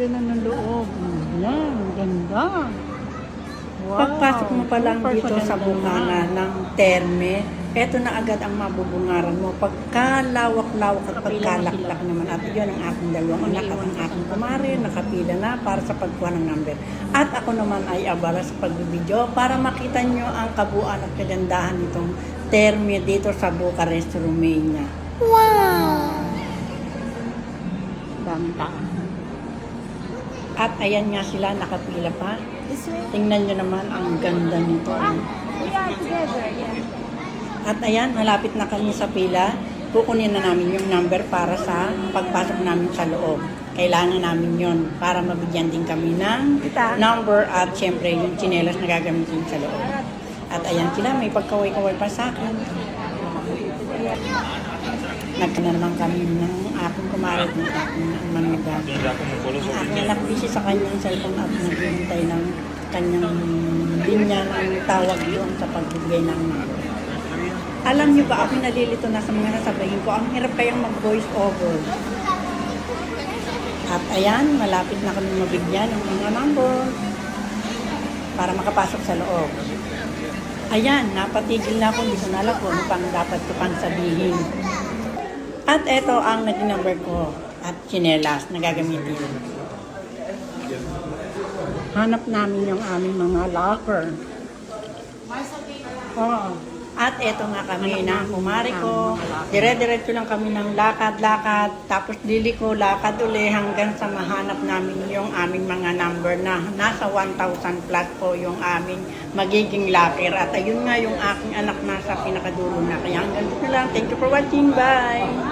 Lagyan na ng loob. Yan, ganda. Wow. Pagpasok mo pa lang Super dito sa ganda bunganga na. ng terme, eto na agad ang mabubungaran mo. Pagkalawak-lawak at pagkalaklak naman. At yun ang aking dalawang anak at ang aking kumare, nakapila na para sa pagkuha ng number. At ako naman ay abala sa pagbibideo para makita nyo ang kabuuan at kagandahan nitong terme dito sa Bucharest, Romania. Daming tao. At ayan nga sila, nakapila pa. Tingnan nyo naman ang ganda nito. We are together, yeah. At ayan, malapit na kami sa pila. Kukunin na namin yung number para sa pagpasok namin sa loob. Kailangan namin yon para mabigyan din kami ng number at syempre yung tsinelas na gagamitin sa loob. At ayan sila, may pagkaway-kaway pa sa akin. Nagkana naman kami ng aking kumarit ng aking manuga. Ang aking anak busy sa kanyang cellphone at naghihintay ng kanyang linya ng tawag doon sa pagbigay ng number. Alam niyo ba, ako nalilito na sa mga nasabihin ko, ang hirap kayang mag-voice over. At ayan, malapit na kami mabigyan ng mga number para makapasok sa loob. Ayan, napatigil na ako, hindi ko na alam kung ano pang dapat ko pang sabihin. At eto ang naging number ko at tsinelas na gagamitin. Hanap namin yung aming mga locker. Oo. At eto nga kami ng kumari ko. Dire-diretso lang kami ng lakad-lakad. Tapos liliko, lakad uli hanggang sa mahanap namin yung aming mga number na nasa 1,000 plus po yung aming magiging locker. At ayun nga yung aking anak nasa pinakadulo na. Kaya hanggang dito lang. Thank you for watching. Bye!